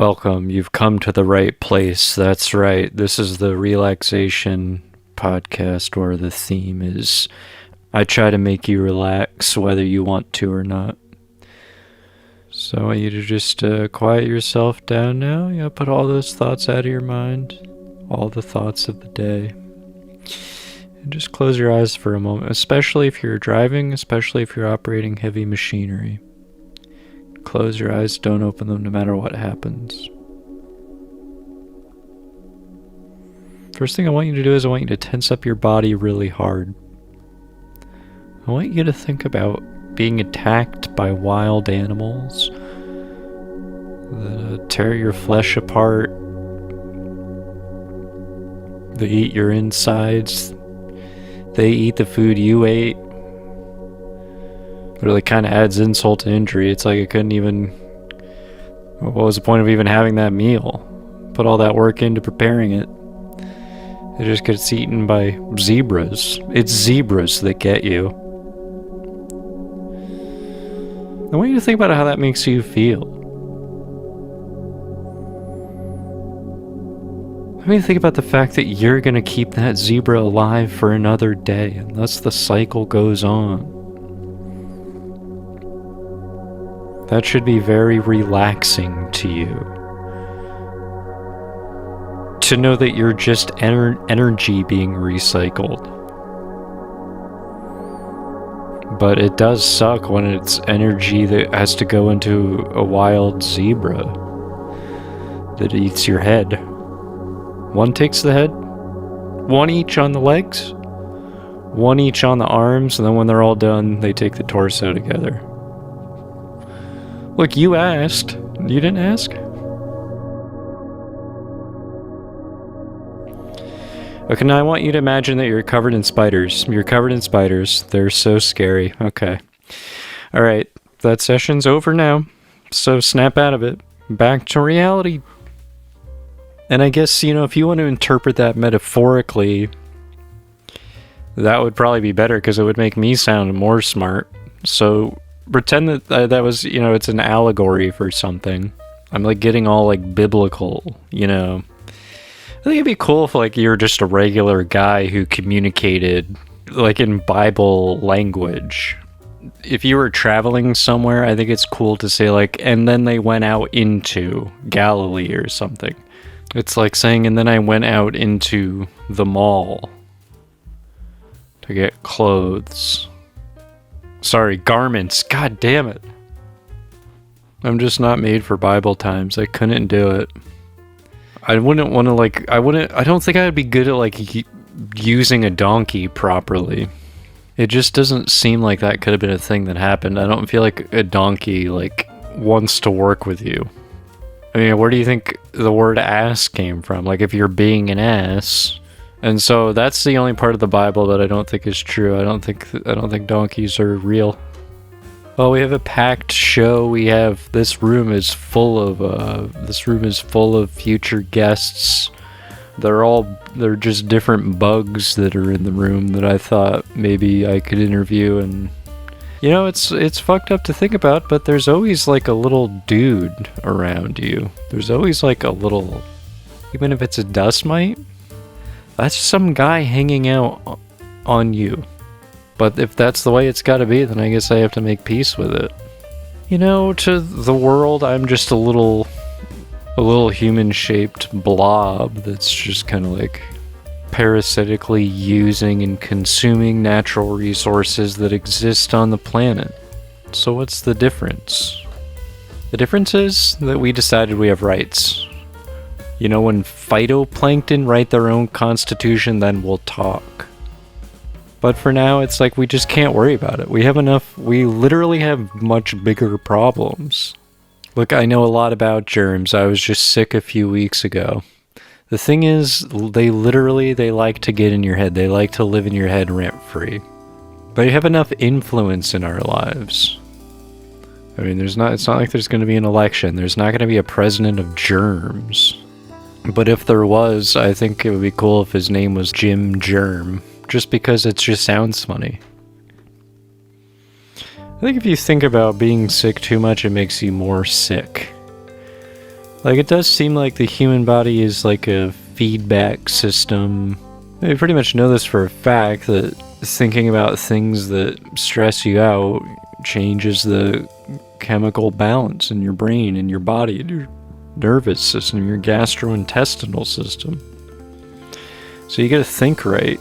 Welcome, you've come to the right place. That's right. This is the relaxation podcast where the theme is I try to make you relax whether you want to or not. So I want you to just quiet yourself down now. Put all those thoughts out of your mind, all the thoughts of the day. And just close your eyes for a moment, especially if you're driving, especially if you're operating heavy machinery. Close your eyes, don't open them no matter what happens. First thing I want you to do is I want you to tense up your body really hard. I want you to think about being attacked by wild animals that tear your flesh apart. They eat your insides. They eat the food you ate. It really kind of adds insult to injury. It's like I couldn't even... What was the point of even having that meal? Put all that work into preparing it. It just gets eaten by zebras. It's zebras that get you. I want you to think about how that makes you feel. I mean, think about the fact that you're going to keep that zebra alive for another day, and thus the cycle goes on. That should be very relaxing to you. To know that you're just energy being recycled. But it does suck when it's energy that has to go into a wild zebra that eats your head. One takes the head, one each on the legs, one each on the arms, and then when they're all done, they take the torso together. Look, you asked. You didn't ask? Okay, now I want you to imagine that you're covered in spiders. You're covered in spiders. They're so scary. Okay. Alright, that session's over now. So snap out of it. Back to reality. And I guess, if you want to interpret that metaphorically, that would probably be better because it would make me sound more smart. So pretend that that was, it's an allegory for something. I'm getting all biblical, I think it'd be cool if you're just a regular guy who communicated in Bible language. If you were traveling somewhere, I think it's cool to say and then they went out into Galilee or something. It's like saying, and then I went out into the mall to get clothes. Sorry, garments. God damn it. I'm just not made for Bible times. I couldn't do it. I wouldn't want to I don't think I would be good at using a donkey properly. It just doesn't seem like that could have been a thing that happened. I don't feel like a donkey wants to work with you. I mean, where do you think the word ass came from? If you're being an ass. And so that's the only part of the Bible that I don't think is true. I don't think donkeys are real. Well, we have a packed show. This room is full of future guests. They're just different bugs that are in the room that I thought maybe I could interview. And it's fucked up to think about, but there's always a little dude around you. There's always a little, even if it's a dust mite, that's some guy hanging out on you. But if that's the way it's gotta be, then I guess I have to make peace with it. To the world, I'm just a little human-shaped blob that's just kind of parasitically using and consuming natural resources that exist on the planet. So what's the difference? The difference is that we decided we have rights. When phytoplankton write their own constitution, then we'll talk. But for now, it's we just can't worry about it. We literally have much bigger problems. Look, I know a lot about germs. I was just sick a few weeks ago. The thing is, they like to get in your head. They like to live in your head rent-free. They have enough influence in our lives. I mean, it's not like there's going to be an election. There's not going to be a president of germs. But if there was, I think it would be cool if his name was Jim Germ. Just because it just sounds funny. I think if you think about being sick too much, it makes you more sick. Like, it does seem like the human body is like a feedback system. We pretty much know this for a fact, that thinking about things that stress you out changes the chemical balance in your brain, in your body, in your nervous system, your gastrointestinal system. So you gotta think right.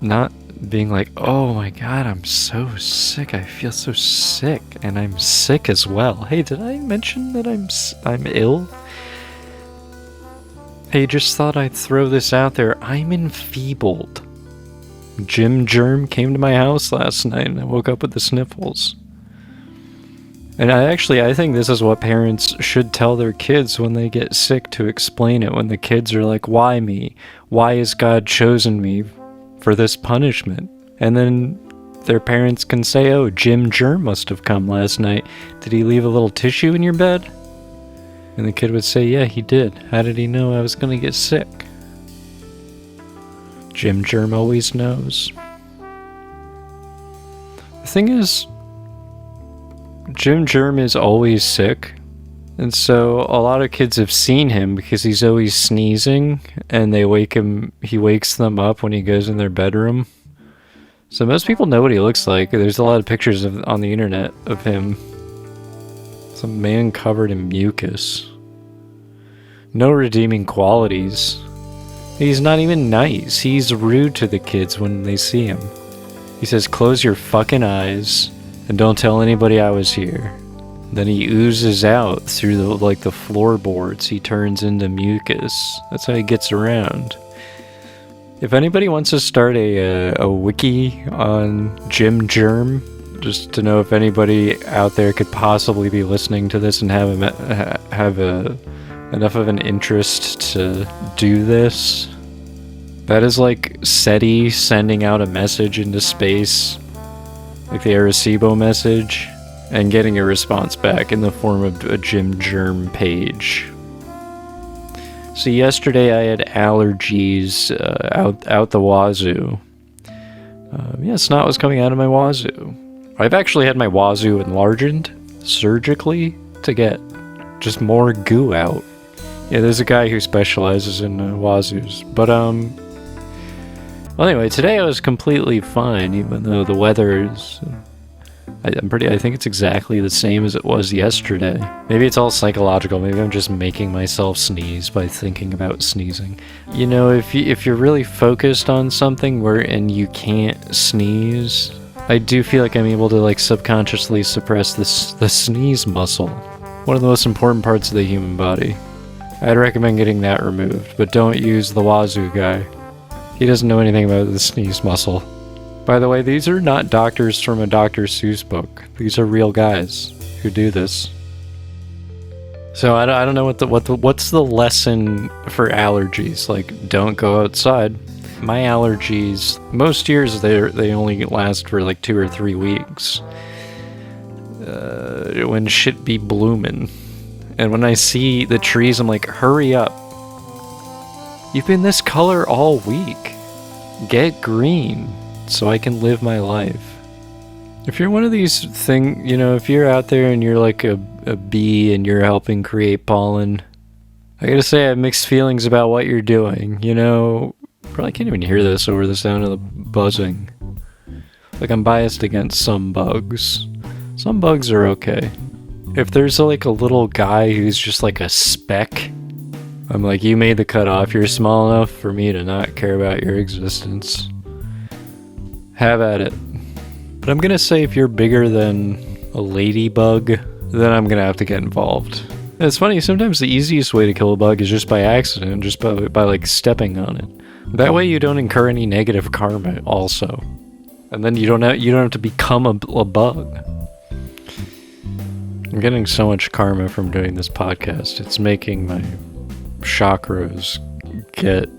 Not being like, oh my god, I'm so sick, I feel so sick, and I'm sick as well. Hey, did I mention that I'm ill? Hey, just thought I'd throw this out there. I'm enfeebled. Jim Germ came to my house last night and I woke up with the sniffles. And I think this is what parents should tell their kids when they get sick, to explain it. When the kids are like, why me? Why has God chosen me for this punishment? And then their parents can say, oh, Jim Germ must have come last night. Did he leave a little tissue in your bed? And the kid would say, yeah, he did. How did he know I was going to get sick? Jim Germ always knows. The thing is, Jim Germ is always sick, and so a lot of kids have seen him because he's always sneezing, and he wakes them up when he goes in their bedroom. So most people know what he looks like. There's a lot of pictures on the internet of him. Some man covered in mucus. No redeeming qualities. He's not even nice. He's rude to the kids when they see him. He says, close your fucking eyes and don't tell anybody I was here. Then he oozes out through the floorboards. He turns into mucus. That's how he gets around. If anybody wants to start a wiki on Jim Germ, just to know if anybody out there could possibly be listening to this and have enough of an interest to do this, that is like SETI sending out a message into space, like the Arecibo message, and getting a response back in the form of a Jim Germ page. So yesterday I had allergies out the wazoo. Snot was coming out of my wazoo. I've actually had my wazoo enlarged surgically to get just more goo out. Yeah, there's a guy who specializes in wazoos. But well, anyway, today I was completely fine, even though the weather is. I think it's exactly the same as it was yesterday. Maybe it's all psychological. Maybe I'm just making myself sneeze by thinking about sneezing. You know, if you're really focused on something and you can't sneeze, I do feel like I'm able to like subconsciously suppress the sneeze muscle. One of the most important parts of the human body. I'd recommend getting that removed, but don't use the wazoo guy. He doesn't know anything about the sneeze muscle. By the way, these are not doctors from a Dr. Seuss book. These are real guys who do this. So I don't know what's the lesson for allergies. Like, don't go outside. My allergies, most years they only last for like 2 or 3 weeks. When shit be bloomin'. And when I see the trees, I'm like, hurry up. You've been this color all week. Get green so I can live my life. If you're one of these if you're out there and you're like a bee and you're helping create pollen, I gotta say I have mixed feelings about what you're doing. Probably can't even hear this over the sound of the buzzing. Like, I'm biased against some bugs. Some bugs are okay. If there's like a little guy who's just like a speck, I'm like, you made the cutoff. You're small enough for me to not care about your existence. Have at it. But I'm gonna say if you're bigger than a ladybug, then I'm gonna have to get involved. And it's funny, sometimes the easiest way to kill a bug is just by accident, just by like stepping on it. That way you don't incur any negative karma also. And then you don't have to become a bug. I'm getting so much karma from doing this podcast. It's making my chakras get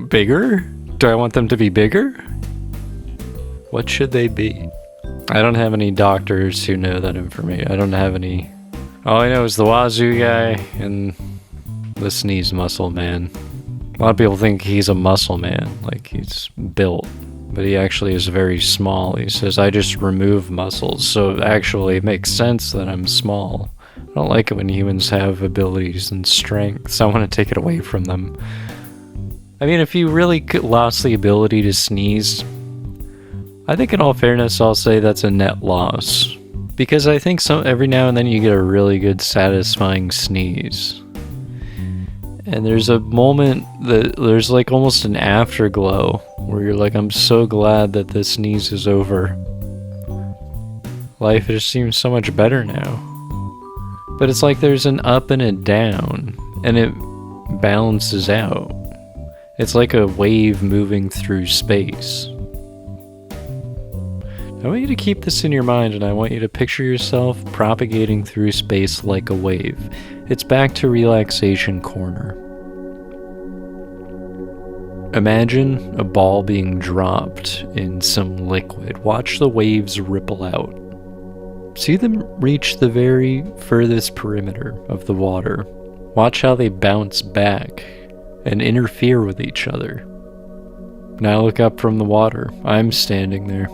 bigger? Do I want them to be bigger? What should they be? I don't have any doctors who know that information. I don't have any. All I know is the wazoo guy and the sneeze muscle man. A lot of people think he's a muscle man, like he's built, but he actually is very small. He says, I just remove muscles, so actually it makes sense that I'm small. don't like it when humans have abilities and strengths. I want to take it away from them. I mean, if you really lost the ability to sneeze, I think in all fairness, I'll say that's a net loss. Because I think every now and then you get a really good, satisfying sneeze. And there's a moment that there's like almost an afterglow where you're like, I'm so glad that this sneeze is over. Life just seems so much better now. But it's like there's an up and a down, and it balances out. It's like a wave moving through space. I want you to keep this in your mind, and I want you to picture yourself propagating through space like a wave. It's back to relaxation corner. Imagine a ball being dropped in some liquid. Watch the waves ripple out. See them reach the very furthest perimeter of the water. Watch how they bounce back and interfere with each other. Now look up from the water. I'm standing there.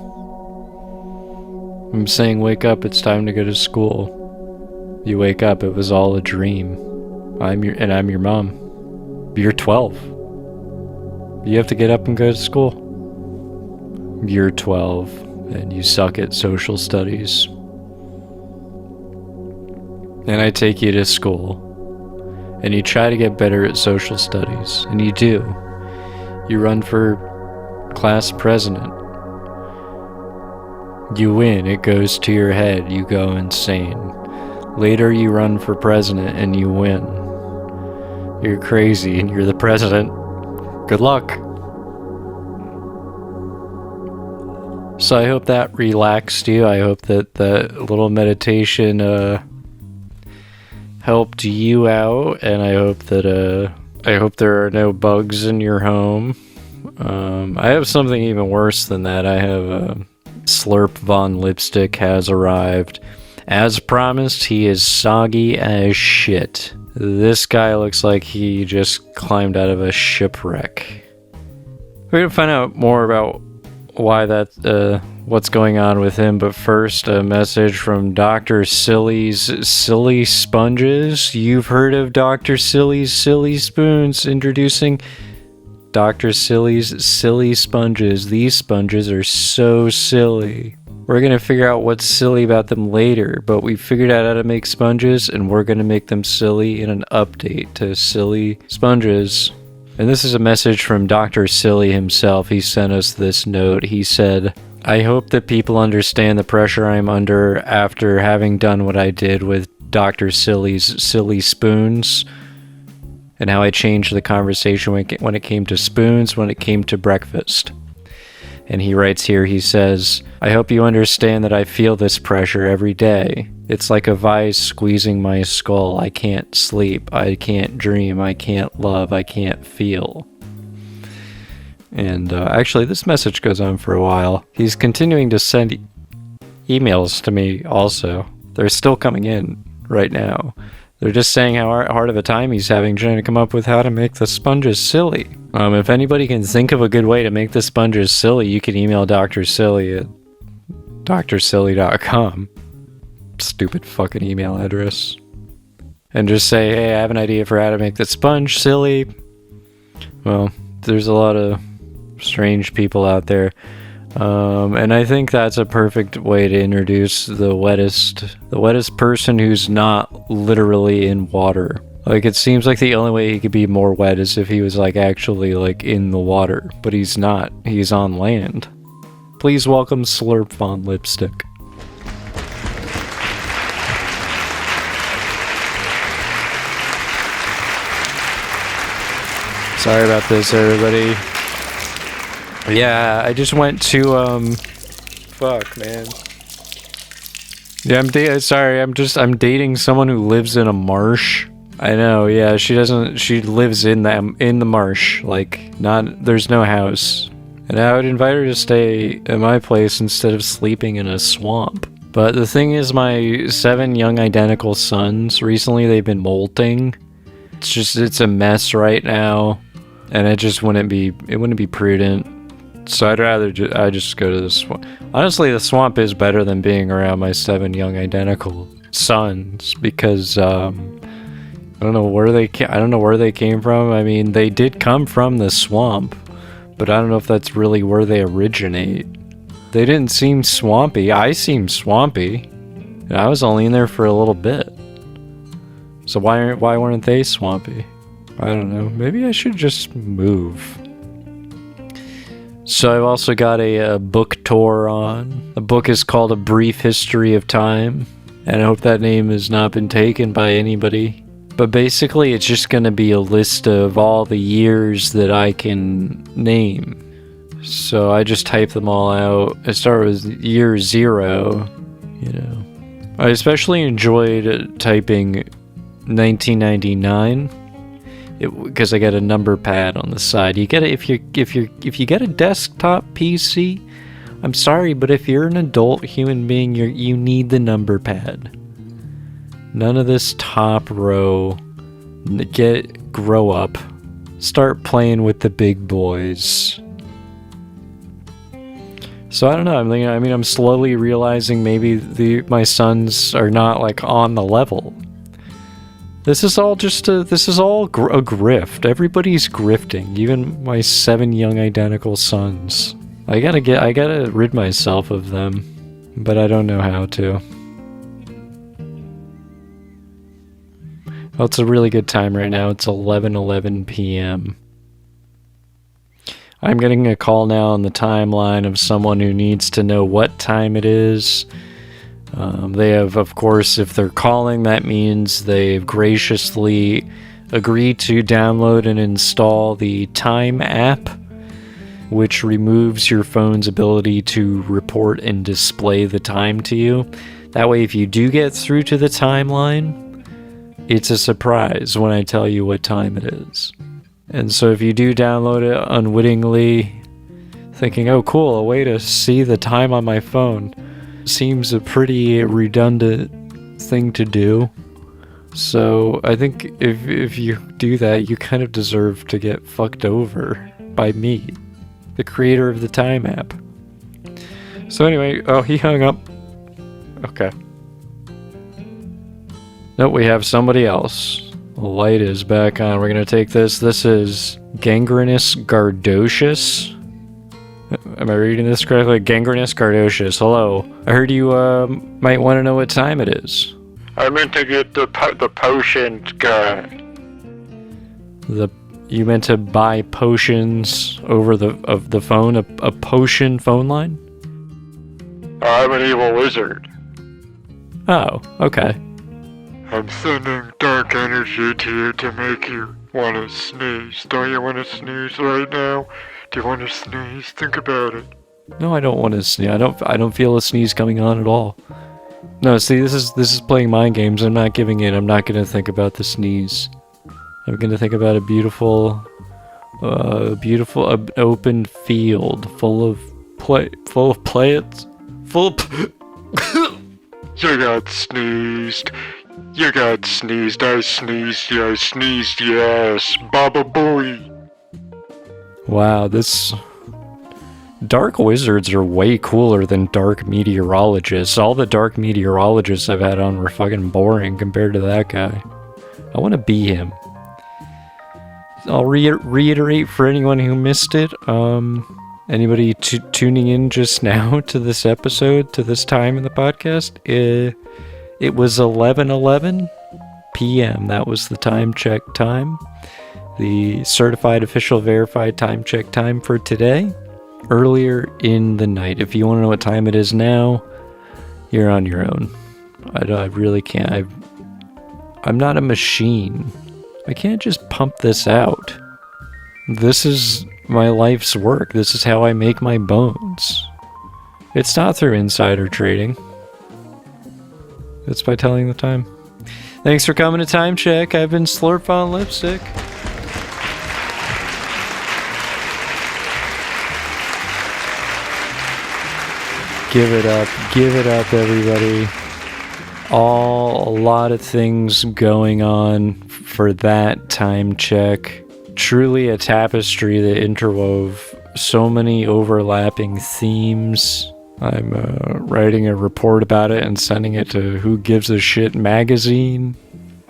I'm saying, wake up, it's time to go to school. You wake up, it was all a dream. I'm your mom. You're 12. You have to get up and go to school. You're 12, and you suck at social studies. And I take you to school, and you try to get better at social studies, and you do. You run for class president. You win, it goes to your head, you go insane. Later you run for president and you win. You're crazy and you're the president. Good luck. So I hope that relaxed you. I hope that that little meditation helped you out, and I hope there are no bugs in your home. I have something even worse than that. I have Slurp Von Lipstick has arrived. As promised, he is soggy as shit. This guy looks like he just climbed out of a shipwreck. We're gonna find out more about why what's going on with him, but first, a message from Dr. Silly's Silly Sponges. You've heard of Dr. Silly's Silly Spoons. Introducing Dr. Silly's Silly Sponges. These sponges are so silly. We're going to figure out what's silly about them later, but we figured out how to make sponges, and we're going to make them silly in an update to Silly Sponges. And this is a message from Dr. Silly himself. He sent us this note. He said, I hope that people understand the pressure I'm under after having done what I did with Dr. Silly's Silly Spoons, and how I changed the conversation when it came to spoons, when it came to breakfast. And he writes here, he says, I hope you understand that I feel this pressure every day. It's like a vise squeezing my skull. I can't sleep. I can't dream. I can't love. I can't feel. And actually, this message goes on for a while. He's continuing to send emails to me also. They're still coming in right now. They're just saying how hard of a time he's having trying to come up with how to make the sponges silly. If anybody can think of a good way to make the sponges silly, you can email Dr. Silly at drsilly.com. Stupid fucking email address. And just say, hey, I have an idea for how to make the sponge silly. Well, there's a lot of strange people out there. And I think that's a perfect way to introduce the wettest person who's not literally in water. Like, it seems like the only way he could be more wet is if he was, like, actually, like, in the water. But he's not. He's on land. Please welcome Slurp Von Lipstick. Sorry about this, everybody. Yeah, I just went to, fuck, man. Yeah, I'm dating someone who lives in a marsh. I know, yeah, she lives in the marsh, like, there's no house. And I would invite her to stay at my place instead of sleeping in a swamp. But the thing is, my 7 young identical sons, recently they've been molting. It's a mess right now, and it wouldn't be prudent. So I'd rather I just go to the swamp. Honestly, the swamp is better than being around my 7 young identical sons because I don't know where they came from. I mean, they did come from the swamp, but I don't know if that's really where they originate. They didn't seem swampy. I seemed swampy, and I was only in there for a little bit. So why weren't they swampy? I don't know. Maybe I should just move. So I've also got a book tour on. The book is called A Brief History of Time, and I hope that name has not been taken by anybody. But basically, it's just going to be a list of all the years that I can name. So I just type them all out. I start with year 0, you know. I especially enjoyed typing 1999 because I get a number pad on the side. You get it if you get a desktop PC. I'm sorry, but if you're an adult human being, you need the number pad. None of this top row. Grow up. Start playing with the big boys. So I don't know. I mean, I'm slowly realizing maybe my sons are not like on the level. This is all a grift. Everybody's grifting, even my 7 young identical sons. I gotta rid myself of them, but I don't know how to. Well, it's a really good time right now. It's 11:11 p.m. I'm getting a call now on the timeline of someone who needs to know what time it is. They have, of course, if they're calling, that means they've graciously agreed to download and install the Time app, which removes your phone's ability to report and display the time to you. That way, if you do get through to the timeline, it's a surprise when I tell you what time it is. And so if you do download it unwittingly, thinking, oh cool, a way to see the time on my phone, seems a pretty redundant thing to do. So I think if you do that, you kind of deserve to get fucked over by me, the creator of the Time app. So anyway, oh, he hung up. Okay. Nope, we have somebody else. The light is back on. We're going to take this. This is Gangrenous Gardocious. Am I reading this correctly? Gangrenous Gardocious. Hello. I heard you might want to know what time it is. I meant to get the potion guy. You meant to buy potions over the phone? A potion phone line? I'm an evil wizard. Oh, okay. I'm sending dark energy to you to make you want to sneeze. Don't you want to sneeze right now? Do you want to sneeze? Think about it. No, I don't want to sneeze. I don't feel a sneeze coming on at all. No, see, this is playing mind games. I'm not giving in. I'm not going to think about the sneeze. I'm going to think about a beautiful open field full of plants. You got sneezed. You got sneezed. I sneezed. Yeah, I sneezed. Yes. Baba Booey. Wow, this... Dark wizards are way cooler than dark meteorologists. All the dark meteorologists I've had on were fucking boring compared to that guy. I want to be him. I'll reiterate for anyone who missed it. Anybody tuning in just now to this episode, to this time in the podcast, it was 11:11 p.m. That was the time check time. The certified official verified time check time for today. Earlier in the night. If you want to know what time it is now, you're on your own. I really can't. I'm not a machine. I can't just pump this out. This is my life's work. This is how I make my bones. It's not through insider trading. It's by telling the time. Thanks for coming to Time Check. I've been Slurp on Lipstick. Give it up, everybody. A lot of things going on for that time check. Truly a tapestry that interwove so many overlapping themes I'm writing a report about it and sending it to Who Gives a Shit magazine.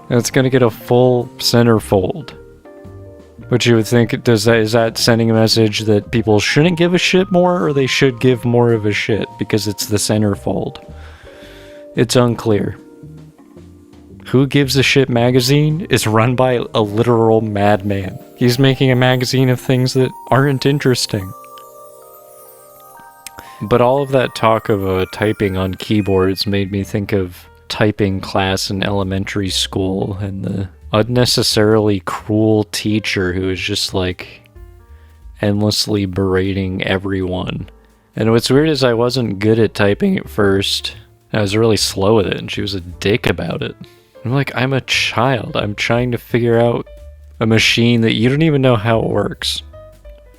And it's gonna get a full centerfold. Which you would think, is that sending a message that people shouldn't give a shit more, or they should give more of a shit because it's the centerfold? It's unclear. Who Gives a Shit magazine is run by a literal madman. He's making a magazine of things that aren't interesting. But all of that talk of typing on keyboards made me think of typing class in elementary school and the unnecessarily cruel teacher who was just like endlessly berating everyone. And what's weird is I wasn't good at typing at first. I was really slow with it, and she was a dick about it. I'm like, I'm a child. I'm trying to figure out a machine that you don't even know how it works.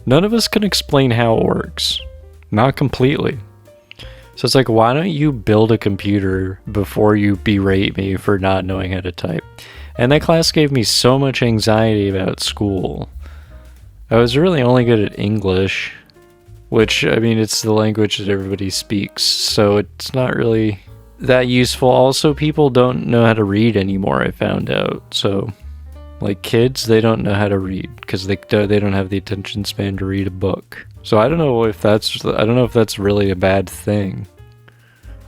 None of us can explain how it works. Not completely. So it's like, why don't you build a computer before you berate me for not knowing how to type? And that class gave me so much anxiety about school. I was really only good at English, which, I mean, it's the language that everybody speaks, so it's not really that useful. Also, people don't know how to read anymore, I found out. So, like kids, they don't know how to read because they don't have the attention span to read a book. So I don't know if that's really a bad thing.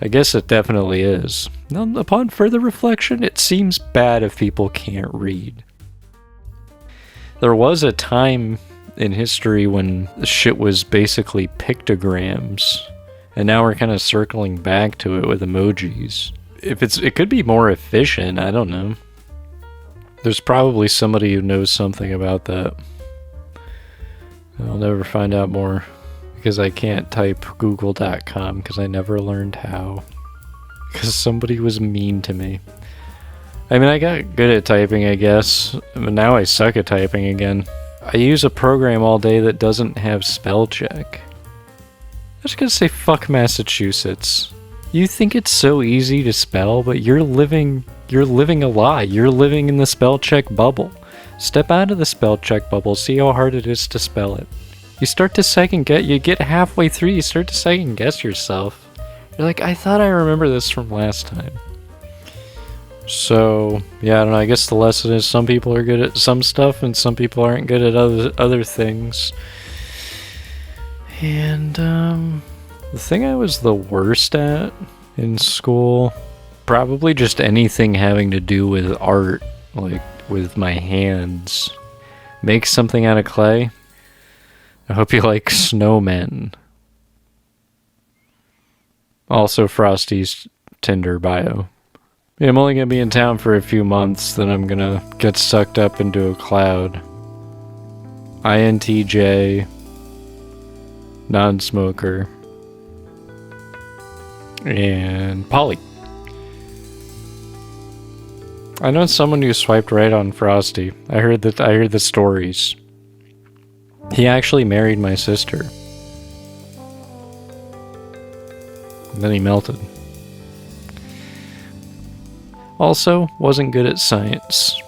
I guess it definitely is. Now, upon further reflection, it seems bad if people can't read. There was a time in history when shit was basically pictograms, and now we're kind of circling back to it with emojis. It could be more efficient, I don't know. There's probably somebody who knows something about that. I'll never find out more because I can't type google.com because I never learned how. Because somebody was mean to me. I mean, I got good at typing, I guess, but now I suck at typing again. I use a program all day that doesn't have spell check. I'm just gonna say fuck Massachusetts. You think it's so easy to spell, but you're living a lie. You're living in the spell check bubble. Step out of the spell check bubble, see how hard it is to spell it. You get halfway through, you start to second guess yourself. You're like, I thought I remember this from last time. So, yeah, I don't know, I guess the lesson is some people are good at some stuff and some people aren't good at other things. And, the thing I was the worst at in school, probably just anything having to do with art, like with my hands. Make something out of clay. I hope you like snowmen. Also Frosty's Tinder bio. Yeah, I'm only gonna be in town for a few months, then I'm gonna get sucked up into a cloud. INTJ. Non-smoker. And Polly. I know someone who swiped right on Frosty. I heard the stories. He actually married my sister. And then he melted. Also, wasn't good at science.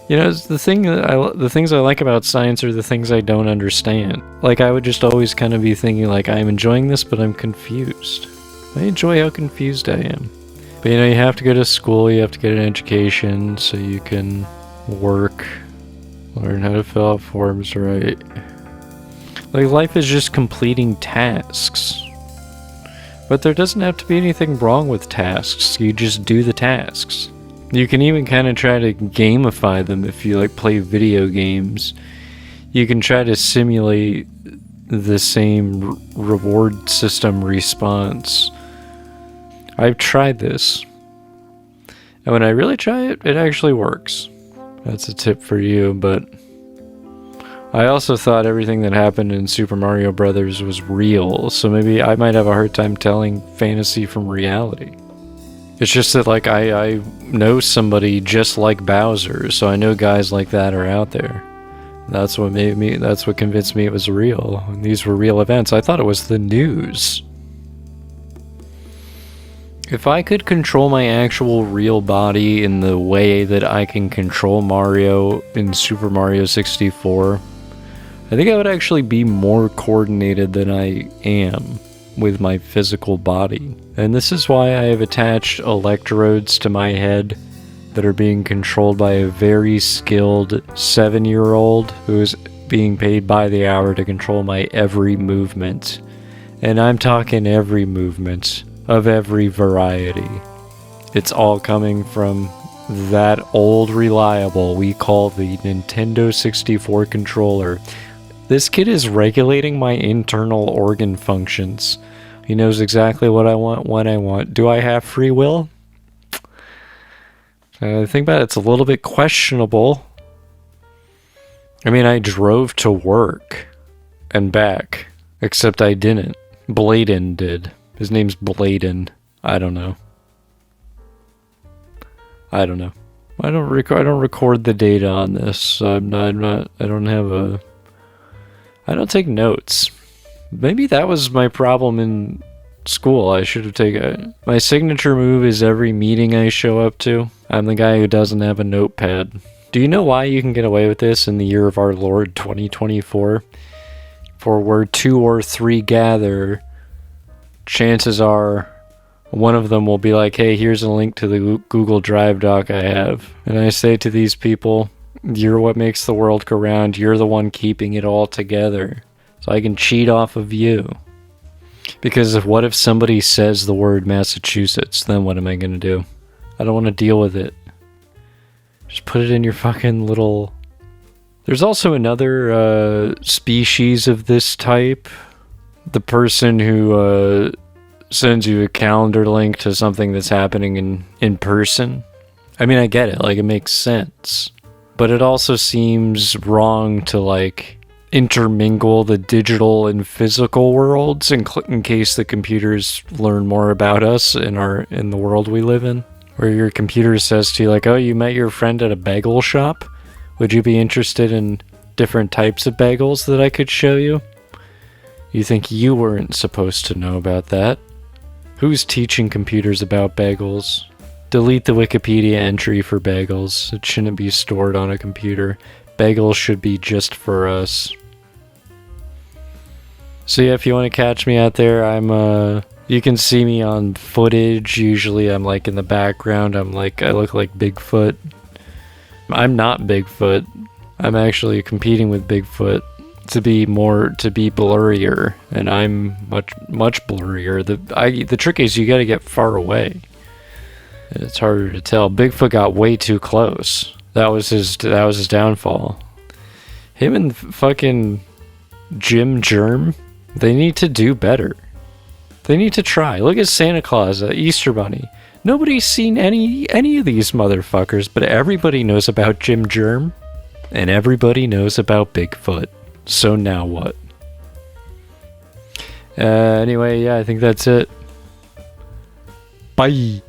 You know, the things I like about science are the things I don't understand. Like, I would just always kind of be thinking, like, I'm enjoying this, but I'm confused. I enjoy how confused I am. But, you know, you have to go to school, you have to get an education, so you can work, learn how to fill out forms right. Like, life is just completing tasks. But there doesn't have to be anything wrong with tasks, you just do the tasks. You can even kind of try to gamify them if you like play video games. You can try to simulate the same reward system response. I've tried this. And when I really try it, it actually works. That's a tip for you, but I also thought everything that happened in Super Mario Brothers was real, so maybe I might have a hard time telling fantasy from reality. It's just that, like, I know somebody just like Bowser, so I know guys like that are out there. That's what convinced me it was real. And these were real events. I thought it was the news. If I could control my actual real body in the way that I can control Mario in Super Mario 64, I think I would actually be more coordinated than I am. with my physical body. And this is why I have attached electrodes to my head that are being controlled by a very skilled 7-year-old who is being paid by the hour to control my every movement. And I'm talking every movement of every variety. It's all coming from that old reliable we call the Nintendo 64 controller. This kid is regulating my internal organ functions. He knows exactly what I want, when I want. Do I have free will? Think about it, it's a little bit questionable. I mean, I drove to work and back, except I didn't. Bladen did. His name's Bladen. I don't know. I don't record the data on this. I don't take notes. Maybe that was my problem in school. I should have taken... My signature move is every meeting I show up to, I'm the guy who doesn't have a notepad. Do you know why you can get away with this in the year of our Lord 2024? For where 2 or 3 gather, chances are one of them will be like, hey, here's a link to the Google Drive doc I have. And I say to these people, you're what makes the world go round. You're the one keeping it all together. So I can cheat off of you. Because what if somebody says the word Massachusetts? Then what am I going to do? I don't want to deal with it. Just put it in your fucking little... There's also another species of this type. The person who sends you a calendar link to something that's happening in person. I mean, I get it. Like, it makes sense. But it also seems wrong to, like, intermingle the digital and physical worlds in case the computers learn more about us in the world we live in. Where your computer says to you, like, oh, you met your friend at a bagel shop? Would you be interested in different types of bagels that I could show you? You think you weren't supposed to know about that. Who's teaching computers about bagels? Delete the Wikipedia entry for bagels. It shouldn't be stored on a computer. Bagels should be just for us. So yeah, if you want to catch me out there, you can see me on footage. Usually I'm like in the background. I look like Bigfoot. I'm not Bigfoot. I'm actually competing with Bigfoot to be blurrier, and I'm much blurrier. The trick is you got to get far away. It's harder to tell. Bigfoot got way too close. That was his downfall. Him and fucking Jim Germ, they need to do better. They need to try. Look at Santa Claus, Easter Bunny. Nobody's seen any of these motherfuckers, but everybody knows about Jim Germ, and everybody knows about Bigfoot. So now what? Anyway, yeah, I think that's it. Bye.